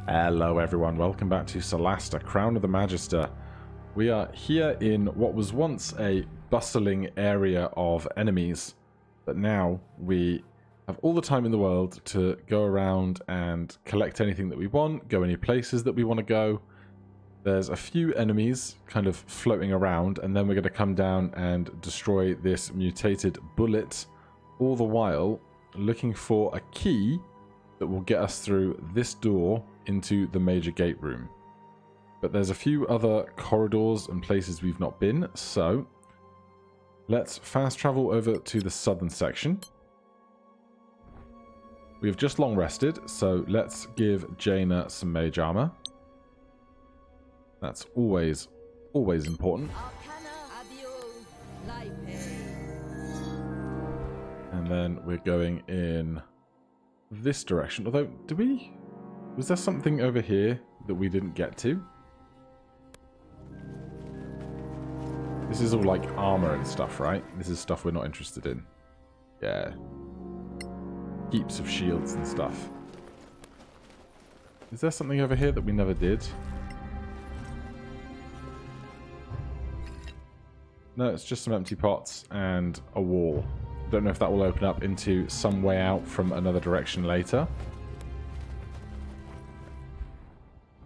Hello everyone, welcome back to Solasta Crown of the Magister. We are here in what was once a bustling area of enemies, but now we have all the time in the world to go around and collect anything that we want, go any places that we want to go. There's a few enemies kind of floating around, and then we're going to come down and destroy this mutated bullet, all the while looking for a key that will get us through this door into the major gate room. But there's a few other corridors and places we've not been, so let's fast travel over to the southern section. We've just long rested, so let's give Jaina some mage armor. That's always important. And then we're going in this direction. Although, was there something over here that we didn't get to? This is all like armor and stuff, right? This is stuff we're not interested in. Yeah. Heaps of shields and stuff. Is there something over here that we never did? No, it's just some empty pots and a wall. Don't know if that will open up into some way out from another direction later.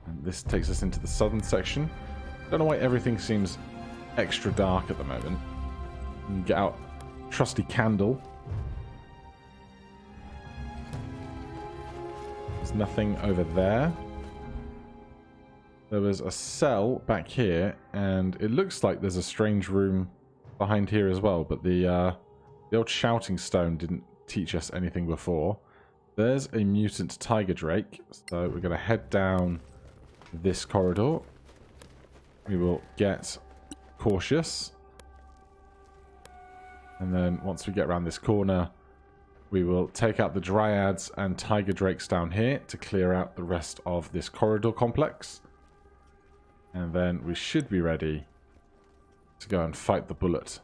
And this takes us into the southern section. Don't know why everything seems extra dark at the moment. And get out trusty candle. There's nothing over there. There was a cell back here, and it looks like there's a strange room behind here as well, but the old shouting stone didn't teach us anything before. There's a mutant tiger drake, so we're going to head down this corridor. We will get cautious. And then once we get around this corner, we will take out the dryads and tiger drakes down here to clear out the rest of this corridor complex. And then we should be ready to go and fight the bullet.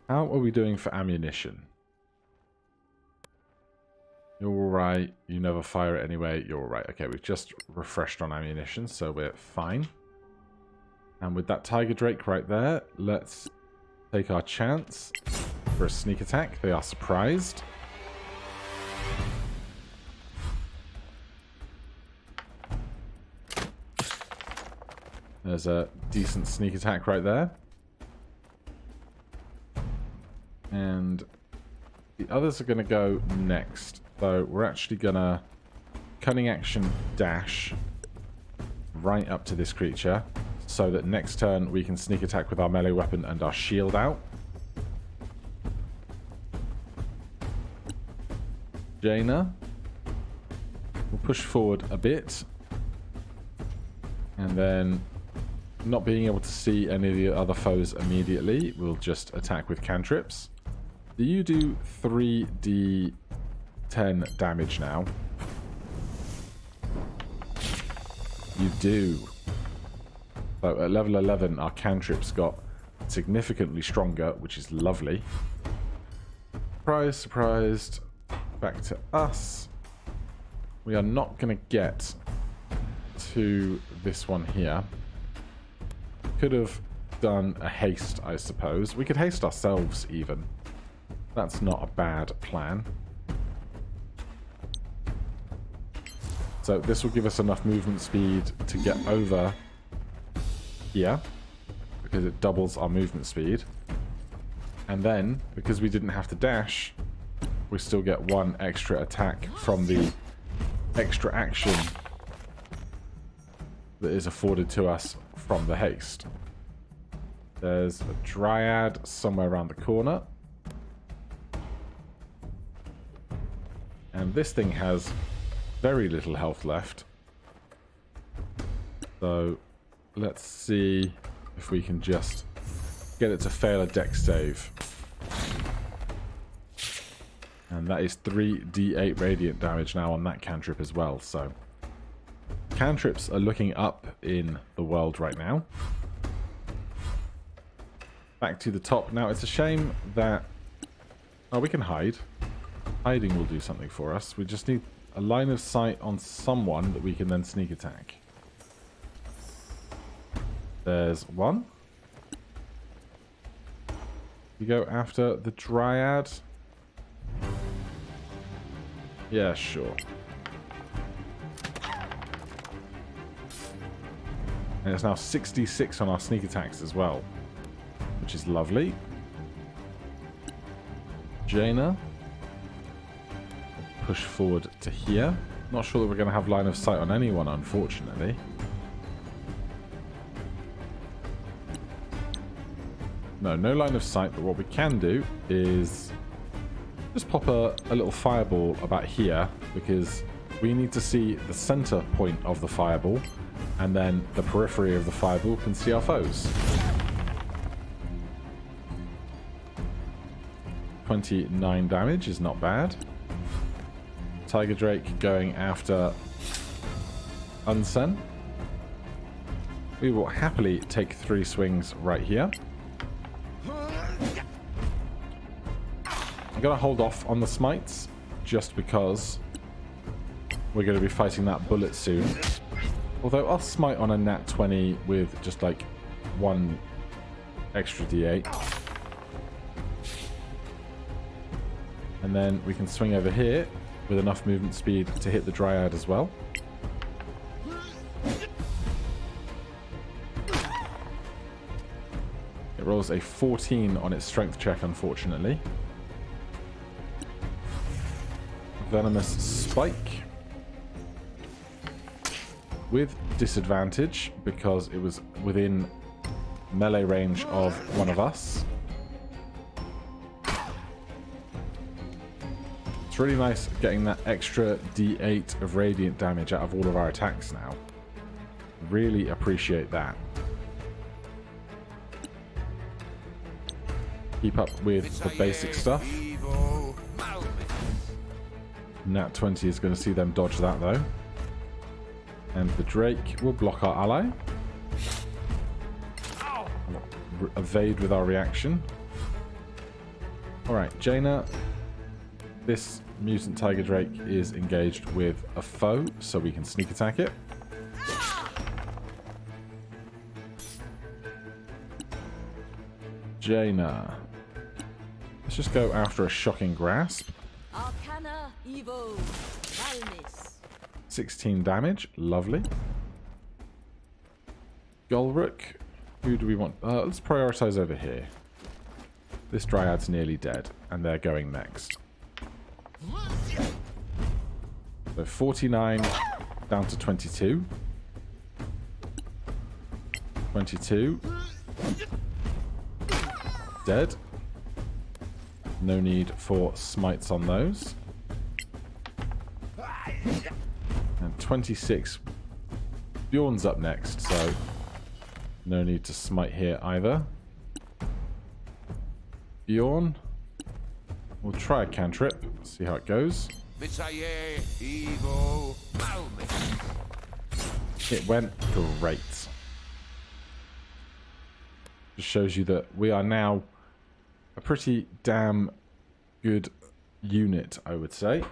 How are we doing for ammunition? You're alright. You never fire it anyway. You're alright. Okay, we've just refreshed on ammunition, so we're fine. And with that tiger drake right there, let's take our chance for a sneak attack. They are surprised. There's a decent sneak attack right there. And the others are going to go next. So we're actually going to cunning action dash right up to this creature so that next turn we can sneak attack with our melee weapon and our shield out. Jaina will push forward a bit. And then, not being able to see any of the other foes immediately, we'll just attack with cantrips. Do you do 3d10 damage now? You do. So at level 11, our cantrips got significantly stronger, which is lovely. Surprise, surprised. Back to us. We are not going to get to this one here. Could have done a haste, I suppose. We could haste ourselves even. That's not a bad plan. So this will give us enough movement speed to get over here, because it doubles our movement speed. And then, because we didn't have to dash, we still get one extra attack from the extra action that is afforded to us from the haste. There's a dryad somewhere around the corner. And this thing has very little health left. So let's see if we can just get it to fail a dex save. And that is 3d8 radiant damage now on that cantrip as well. So cantrips are looking up in the world right now. Back to the top. Now it's a shame that... Oh, we can hide. Hiding will do something for us. We just need a line of sight on someone that we can then sneak attack. There's one. You go after the Dryad. Yeah, sure. And it's now 66 on our sneak attacks as well, which is lovely. Jaina. Push forward to here. Not sure that we're going to have line of sight on anyone, unfortunately. No line of sight, but what we can do is just pop a little fireball about here, because we need to see the center point of the fireball, and then the periphery of the fireball can see our foes. 29 damage is not bad. Tiger Drake going after Unsen. We will happily take 3 swings right here. I'm going to hold off on the smites, just because we're going to be fighting that bullet soon. Although I'll smite on a nat 20 with just like 1 extra d8. And then we can swing over here with enough movement speed to hit the Dryad as well. It rolls a 14 on its strength check, unfortunately. Venomous Spike. With disadvantage, because it was within melee range of one of us. It's really nice getting that extra d8 of radiant damage out of all of our attacks now. Really appreciate that. Keep up with the basic stuff. Nat 20 is going to see them dodge that though. And the Drake will block our ally. Evade with our reaction. Alright, Jaina. This mutant Tiger Drake is engaged with a foe, so we can sneak attack it. Jaina. Let's just go after a Shocking Grasp. 16 damage. Lovely. Golruk. Who do we want? Let's prioritize over here. This Dryad's nearly dead, and they're going next. So 49 down to 22. 22. Dead. No need for smites on those. And 26. Bjorn's up next, so no need to smite here either. Bjorn. We'll try a cantrip, see how it goes. It went great. Just shows you that we are now a pretty damn good unit, I would say.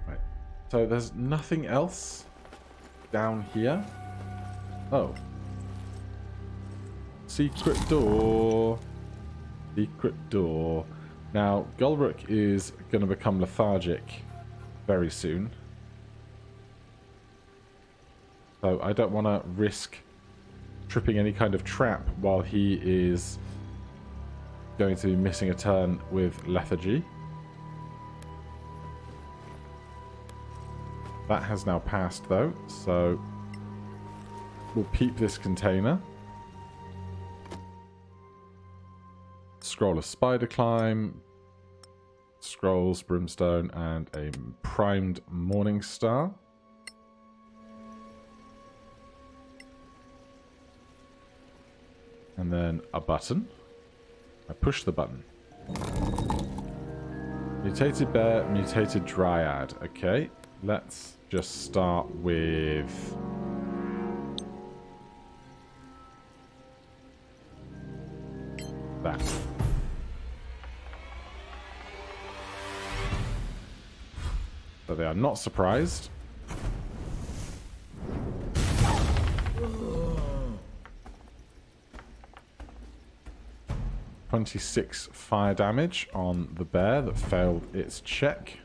Right. So there's nothing else down here. Oh. Secret door. Secret door. Now, Golruk is going to become lethargic very soon. So I don't want to risk tripping any kind of trap while he is going to be missing a turn with lethargy. That has now passed though, so we'll peep this container. Scroll of Spider Climb, Scrolls, Brimstone, and a primed Morning Star. And then a button. I push the button. Mutated Bear, Mutated Dryad. Okay, let's just start with... that. so they are not surprised. .26 fire damage on the bear that failed its check.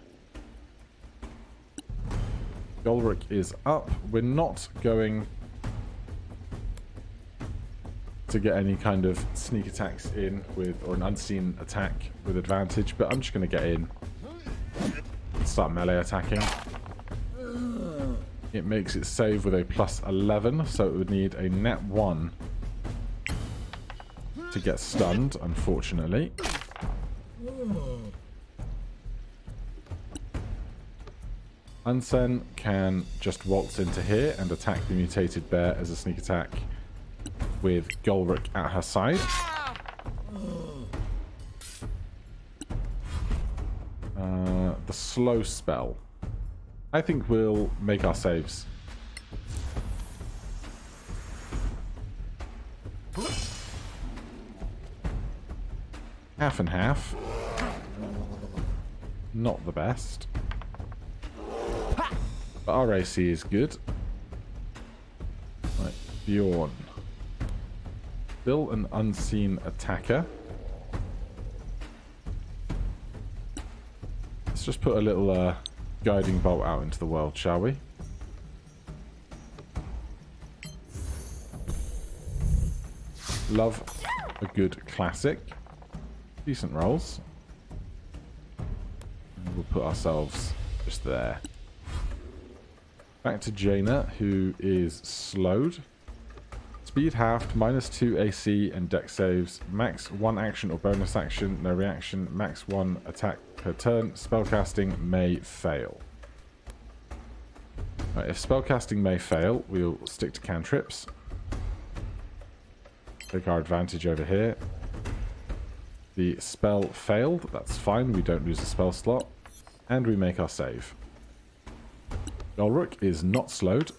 Golric is up. We're not going to get any kind of sneak attacks in with, or an unseen attack with advantage, but I'm just going to get in and start melee attacking. It makes it save with a +11, so it would need a nat 1 to get stunned, unfortunately. Unsen can just waltz into here and attack the mutated bear as a sneak attack with Golric at her side. The slow spell. I think we'll make our saves. Half and half. Not the best. But our AC is good. Right, Bjorn. Still an unseen attacker. Let's just put a little guiding bolt out into the world, shall we? Love a good classic. Decent rolls. And we'll put ourselves just there. Back to Jaina, who is slowed. Speed halved, -2 AC and dex saves. Max 1 action or bonus action, no reaction. Max 1 attack per turn. Spellcasting may fail. Right, if spellcasting may fail, we'll stick to cantrips. Take our advantage over here. The spell failed. That's fine. We don't lose a spell slot. And we make our save. Golric is not slowed.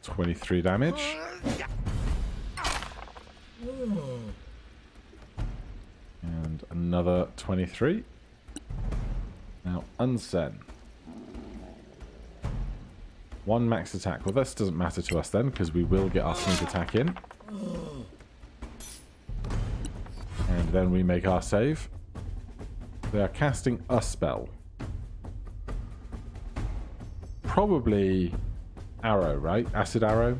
.23 damage. And another 23. Now, Unsen. 1 max attack. Well, this doesn't matter to us then, because we will get our sneak attack in. And then we make our save. They are casting a spell. Probably arrow, right? Acid arrow.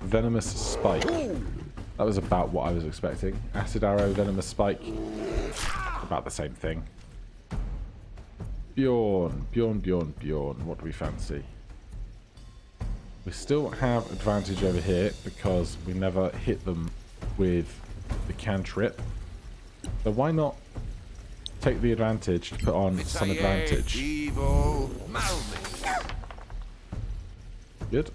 Venomous spike. That was about what I was expecting. Acid arrow, venomous spike. About the same thing. Bjorn. Bjorn. What do we fancy? We still have advantage over here because we never hit them with the cantrip. So why not take the advantage to put on some advantage? Good.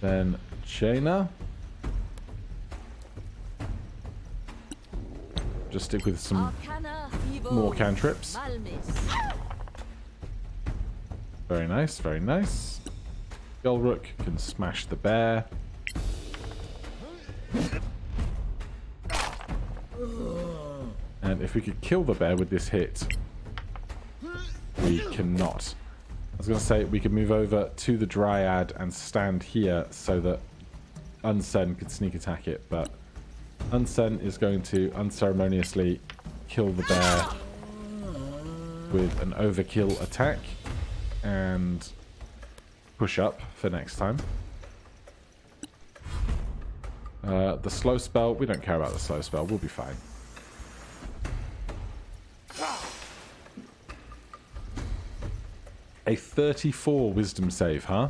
Then Jaina. Just stick with some more cantrips. Very nice, very nice. Golric can smash the bear. And if we could kill the bear with this hit, we cannot. I was going to say we could move over to the Dryad and stand here so that Unsen could sneak attack it, but Unsen is going to unceremoniously kill the bear with an overkill attack and push up for next time. The slow spell, we don't care about the slow spell, we'll be fine. A 34 wisdom save, huh?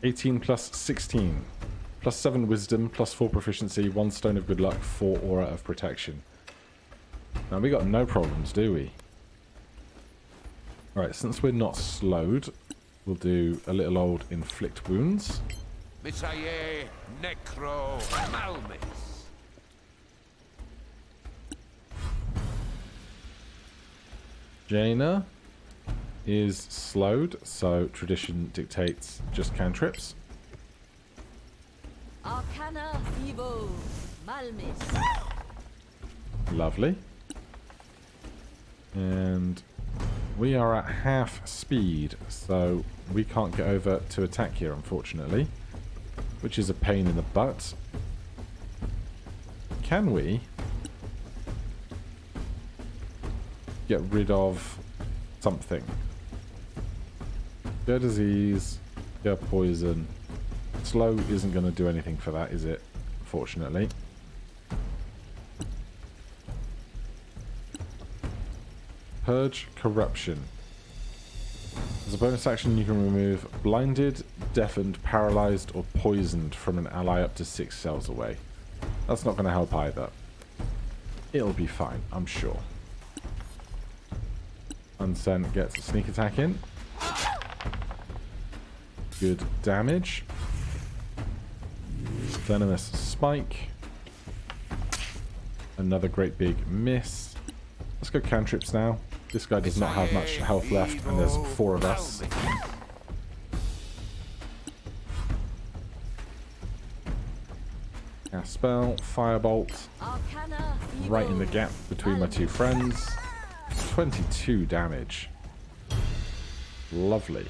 18 plus 16. Plus 7 wisdom, plus 4 proficiency, 1 stone of good luck, 4 aura of protection. Now we got no problems, do we? Alright, since we're not slowed, we'll do a little old inflict wounds. Jaina. is slowed, so tradition dictates just cantrips. Arcana Vivo Malmis. Lovely. And we are at half speed, so we can't get over to attack here, unfortunately, which is a pain in the butt. Can we get rid of something? Cure disease, cure poison. Slow isn't going to do anything for that, is it? Unfortunately. Purge corruption. As a bonus action, you can remove blinded, deafened, paralyzed, or poisoned from an ally up to 6 cells away. That's not going to help either. It'll be fine, I'm sure. Unsent gets a sneak attack in. Good damage. Venomous spike. Another great big miss. Let's go cantrips now. This guy does not have much health left, and there's 4 of us. Cast spell, firebolt. Right in the gap between my 2 friends. 22 damage. Lovely.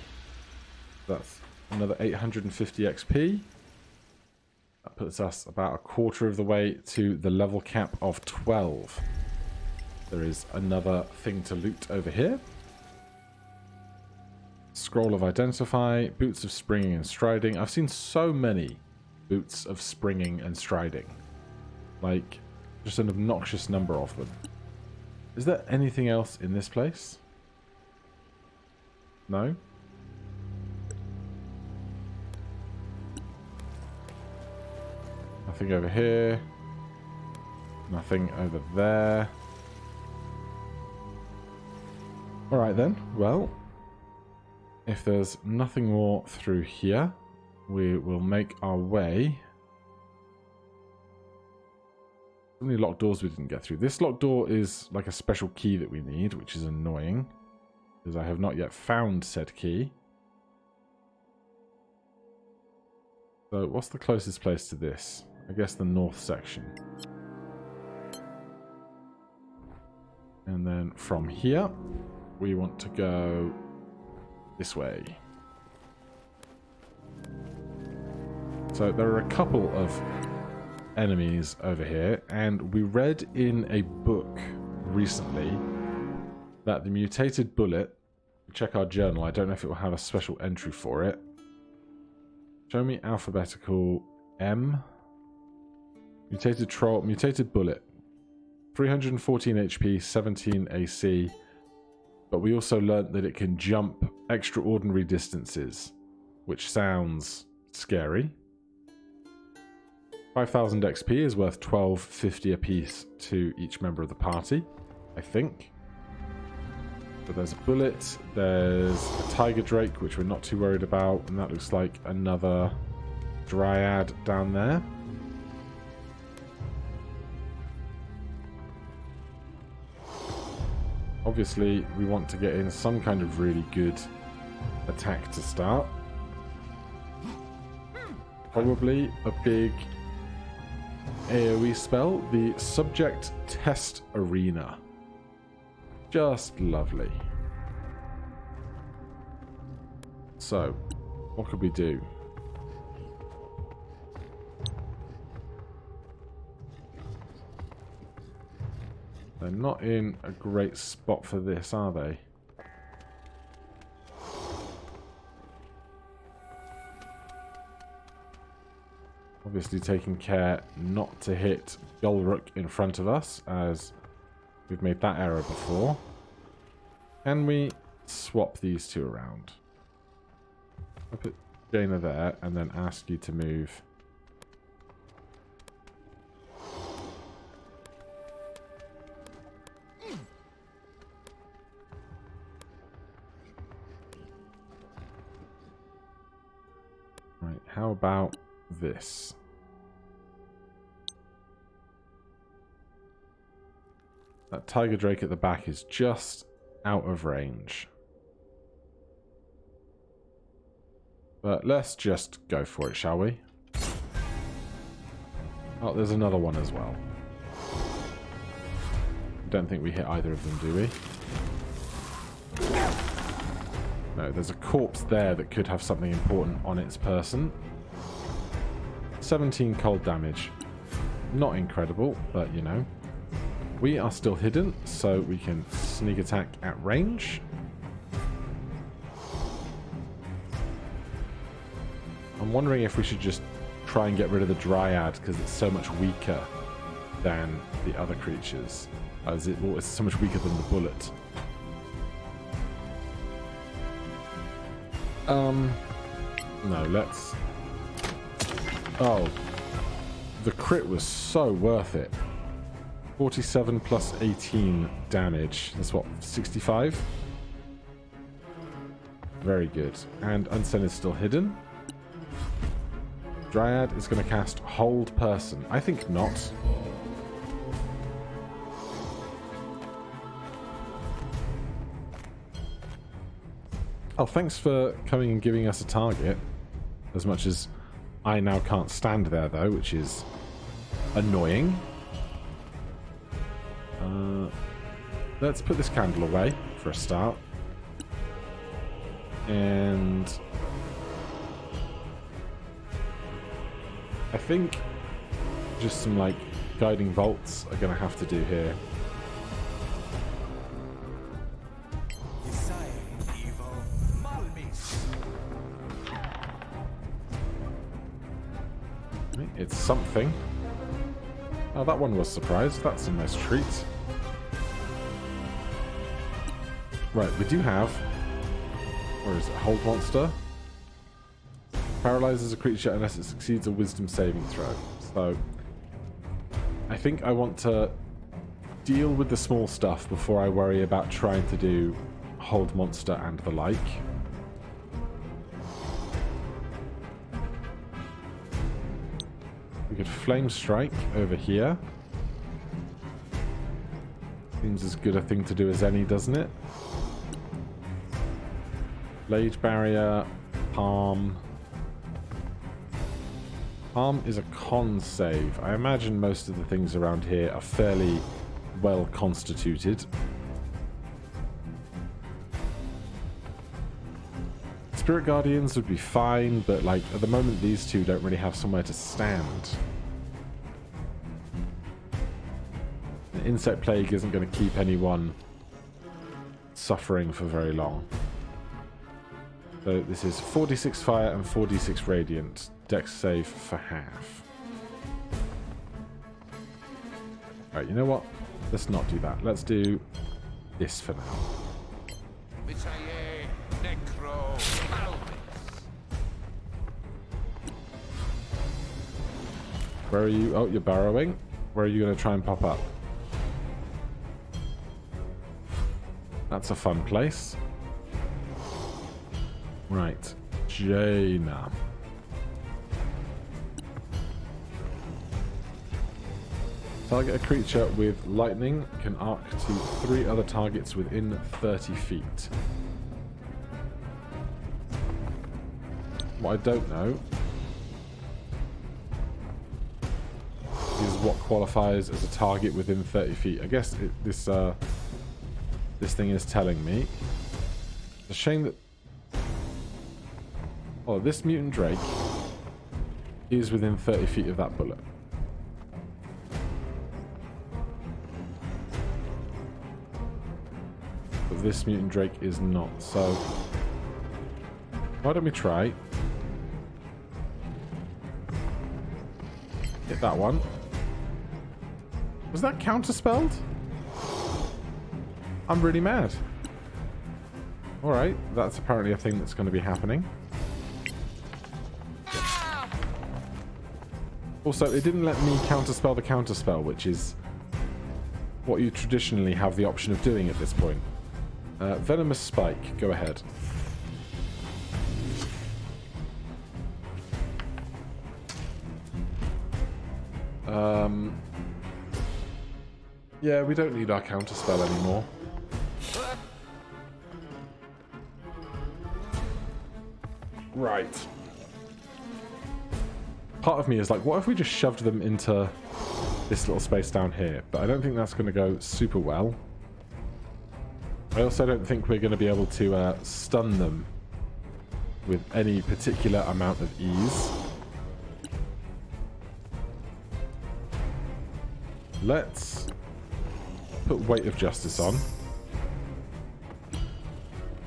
That's another 850 XP. That puts us about a quarter of the way to the level cap of 12. There is another thing to loot over here. Scroll of Identify, Boots of Springing and Striding. I've seen so many Boots of Springing and Striding. Like, just an obnoxious number of them. Is there anything else in this place? No? Nothing over here. Nothing over there. Alright then, well, if there's nothing more through here, we will make our way. So many locked doors we didn't get through. This locked door is like a special key that we need, which is annoying, because I have not yet found said key. So what's the closest place to this? I guess the north section. And then from here, we want to go this way. So there are a couple of enemies over here, and we read in a book recently that the mutated bullet, check our journal, I don't know if it will have a special entry for it. Show me alphabetical M. Mutated troll, mutated bullet. 314 HP, 17 AC. But we also learnt that it can jump extraordinary distances, which sounds scary. 5,000 XP is worth 1250 apiece to each member of the party, I think. So there's a bullet, there's a tiger drake, which we're not too worried about, and that looks like another dryad down there. Obviously, we want to get in some kind of really good attack to start. Probably a big AoE spell, the Subject Test Arena. Just lovely. So, what could we do? They're not in a great spot for this, are they? Obviously taking care not to hit Gulrook in front of us, as we've made that error before. Can we swap these two around? I'll put Jaina there and then ask you to move. Right, how about this? That tiger drake at the back is just out of range. But let's just go for it, shall we? Oh, there's another one as well. Don't think we hit either of them, do we? No, there's a corpse there that could have something important on its person. 17 cold damage. Not incredible, but you know. We are still hidden, so we can sneak attack at range. I'm wondering if we should just try and get rid of the Dryad, because it's so much weaker than the other creatures. It's so much weaker than the bullet. No, let's... Oh. The crit was so worth it. 47 plus 18 damage. That's what, 65? Very good. And Unsen is still hidden. Dryad is going to cast Hold Person. I think not. Oh, thanks for coming and giving us a target. As much as I now can't stand there, though, which is annoying. Let's put this candle away for a start. And I think just some, like, guiding bolts are going to have to do here. It's something. Oh, that one was surprised. That's a nice treat. Right, we do have... Where is it? Hold Monster. Paralyzes a creature unless it succeeds a Wisdom saving throw. So, I think I want to deal with the small stuff before I worry about trying to do Hold Monster and the like. We could Flame Strike over here. Seems as good a thing to do as any, doesn't it? Blade Barrier, Palm. Palm is a con save. I imagine most of the things around here are fairly well constituted. Spirit Guardians would be fine, but like at the moment these two don't really have somewhere to stand. An Insect Plague isn't going to keep anyone suffering for very long. So this is 4d6 fire and 4d6 radiant. Dex save for half. Alright, you know what? Let's not do that. Let's do this for now. Where are you? Oh, you're burrowing. Where are you going to try and pop up? That's a fun place. Right. Jaina. Target a creature with lightning can arc to 3 other targets within 30 feet. What I don't know is what qualifies as a target within 30 feet. I guess this thing is telling me. It's a shame that... Oh, this mutant drake is within 30 feet of that bullet. But this mutant drake is not, so... Why don't we try? Hit that one. Was that counterspelled? I'm really mad. Alright, that's apparently a thing that's going to be happening. Also, it didn't let me counterspell the counterspell, which is what you traditionally have the option of doing at this point. Venomous Spike, go ahead. Yeah, we don't need our counterspell anymore. Right. Part of me is like, what if we just shoved them into this little space down here? But I don't think that's going to go super well. I also don't think we're going to be able to stun them with any particular amount of ease. Let's put Weight of Justice on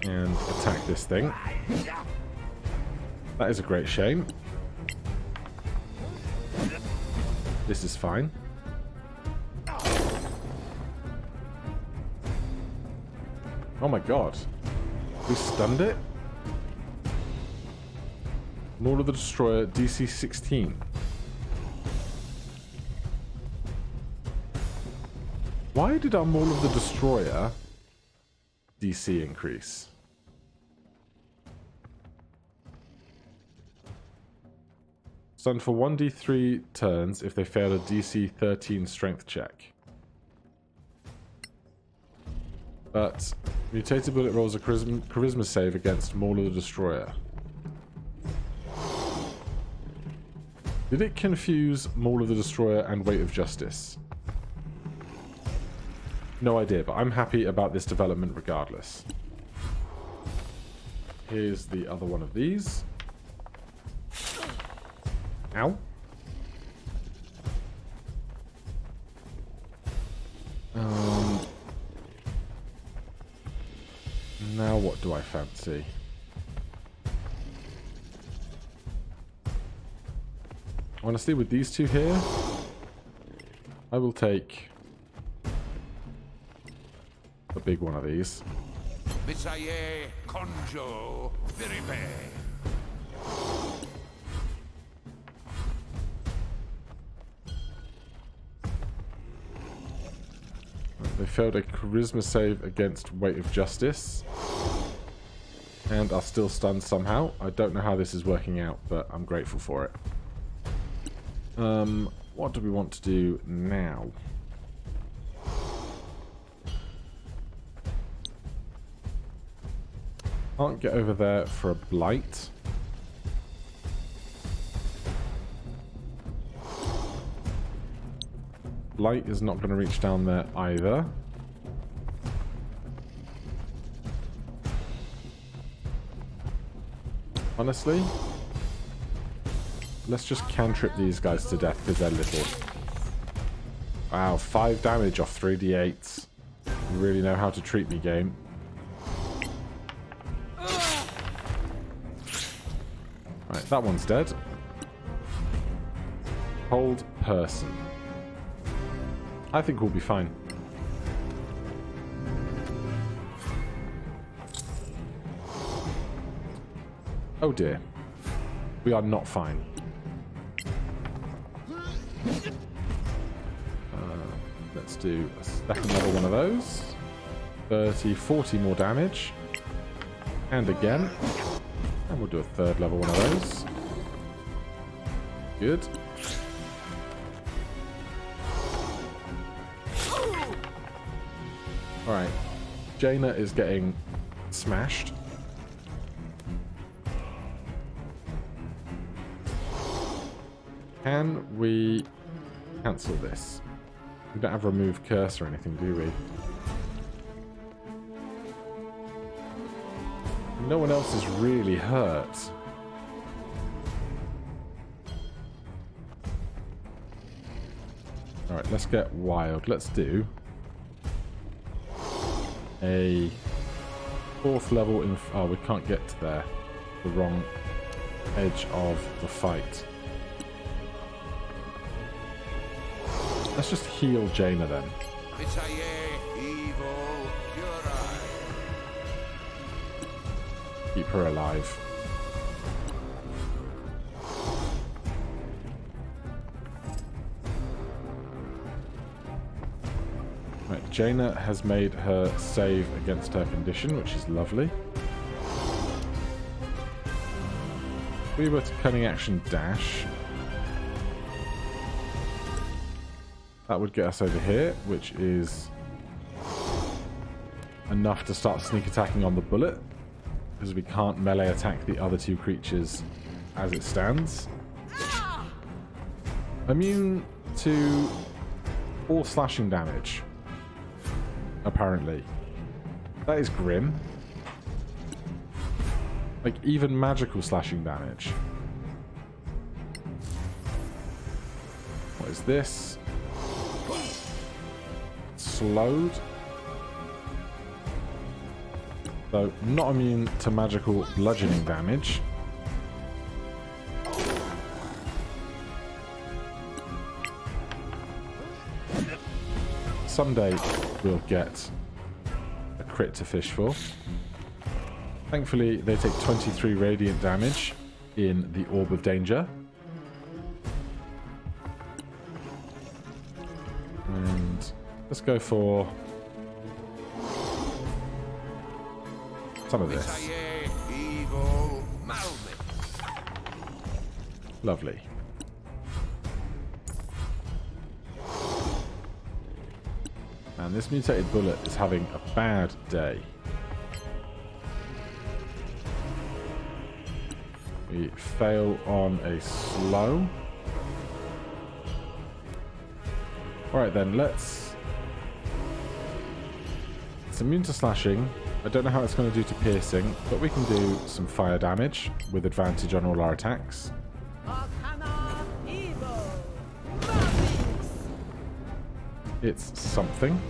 and attack this thing. That is a great shame. This is fine. Oh my god. We stunned it? Maul of the Destroyer, DC 16. Why did our Maul of the Destroyer DC increase? Stunned for 1d3 turns if they fail a DC 13 strength check. But Mutated Bullet rolls a charisma save against Maul of the Destroyer. Did it confuse Maul of the Destroyer and Weight of Justice? No idea, but I'm happy about this development regardless. Here's the other one of these. Ow. Now what do I fancy? Honestly, with these two here, I will take a big one of these. They failed a charisma save against Weight of Justice. And are still stunned somehow. I don't know how this is working out, but I'm grateful for it. What do we want to do now? Can't get over there for a blight. Blight is not going to reach down there either. Honestly, let's just cantrip these guys to death because they're little. Wow, 5 damage off 3d8s. You really know how to treat me, game. Right, that one's dead. Hold person. I think we'll be fine. Oh dear. We are not fine. Let's do a second level one of those. 30, 40 more damage. And again. And we'll do a third level one of those. Good. Alright. Jaina is getting smashed. Can we cancel this? We don't have remove curse or anything, do we? No one else is really hurt. Alright, let's get wild. Let's do a 4th level in... Oh, we can't get to there. The wrong edge of the fight. Let's just heal Jaina then. Keep her alive. Right, Jaina has made her save against her condition, which is lovely. If we were to cunning action dash, that would get us over here, which is enough to start sneak attacking on the bullet. because we can't melee attack the other two creatures as it stands. Immune to all slashing damage, apparently. That is grim. Like, even magical slashing damage. What is this? Slowed. So, not immune to magical bludgeoning damage. Someday we'll get a crit to fish for. Thankfully, they take 23 radiant damage in the Orb of Danger. And let's go for some of this. Lovely. And this mutated bullet is having a bad day. We fail on a slow. Alright then, let's... It's immune to slashing. I don't know how it's going to do to piercing, but we can do some fire damage with advantage on all our attacks. It's something.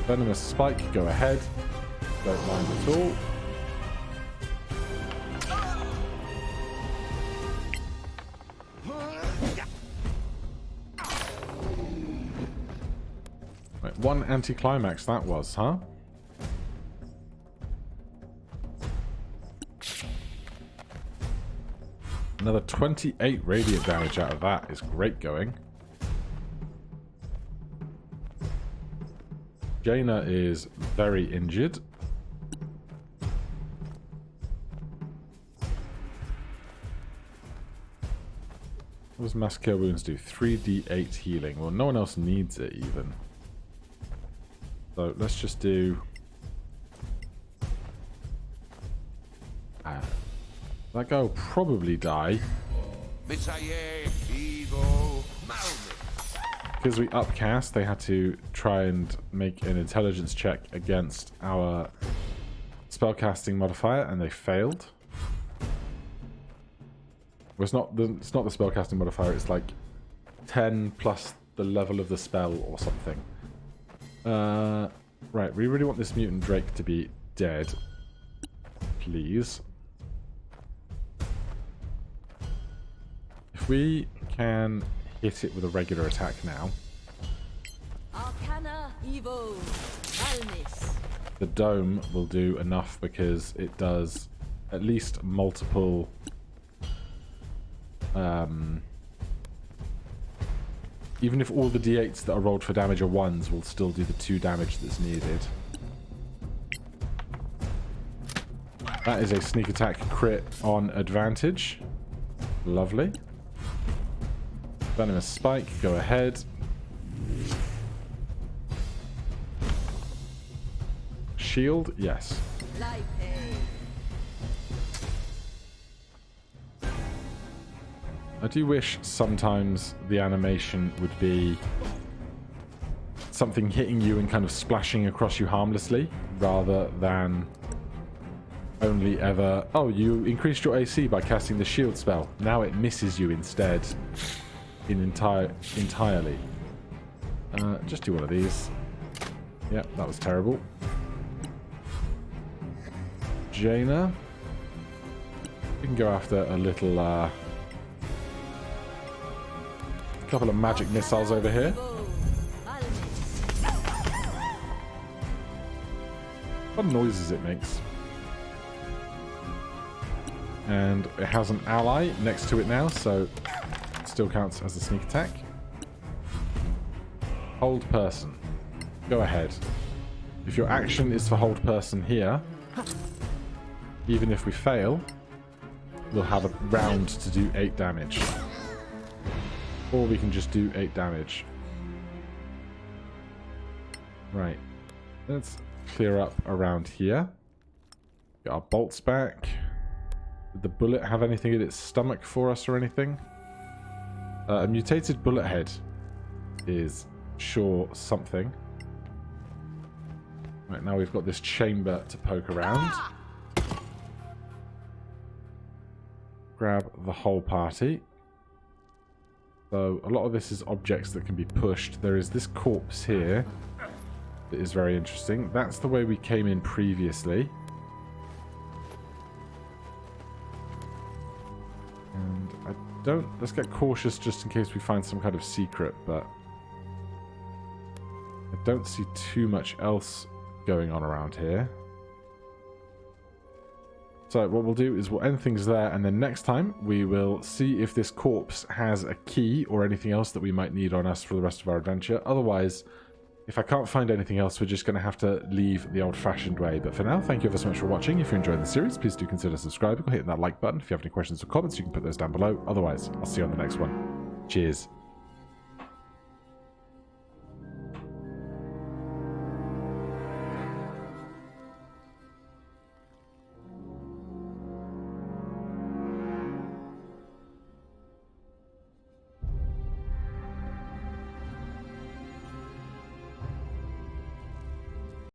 Venomous Spike, go ahead. Don't mind at all. Right, one anticlimax that was, huh? Another 28 radiant damage out of that is great going. Jaina is very injured. What does Mass Cure Wounds do? 3d8 healing. Well, no one else needs it even. So let's just do... that guy will probably die. Because we upcast, they had to try and make an intelligence check against our spellcasting modifier, and they failed. Well, it's not the spellcasting modifier, it's like 10 plus the level of the spell or something. Right, we really want this mutant drake to be dead. Please. If we can hit it with a regular attack now. Arcana Evo Malmis. The dome will do enough because it does at least multiple even if all the d8s that are rolled for damage are ones, we'll still do the 2 damage that's needed. That is a sneak attack crit on advantage. Lovely. Venomous Spike, go ahead. Shield, yes. I do wish sometimes the animation would be something hitting you and kind of splashing across you harmlessly, rather than only ever, oh, you increased your AC by casting the shield spell. Now it misses you instead. Entirely. Just do one of these. Yep, that was terrible. Jaina. We can go after a little couple of magic missiles over here. What noises it makes. And it has an ally next to it now, so it still counts as a sneak attack. Hold person. Go ahead. If your action is for hold person here, even if we fail, we'll have a round to do 8 damage. Or we can just do 8 damage. Right. Let's clear up around here. Get our bolts back. Did the bullet have anything in its stomach for us or anything? A mutated bullet head is sure something. Right, now we've got this chamber to poke around. Grab the whole party. So a lot of this is objects that can be pushed. There is this corpse here that is very interesting. That's the way we came in previously. And I don't... Let's get cautious just in case we find some kind of secret, but I don't see too much else going on around here. So what we'll do is we'll end things there, and then next time we will see if this corpse has a key or anything else that we might need on us for the rest of our adventure. Otherwise, if I can't find anything else, we're just going to have to leave the old-fashioned way. But for now, thank you ever so much for watching. If you're enjoying the series, please do consider subscribing or hitting that like button. If you have any questions or comments, you can put those down below. Otherwise, I'll see you on the next one. Cheers.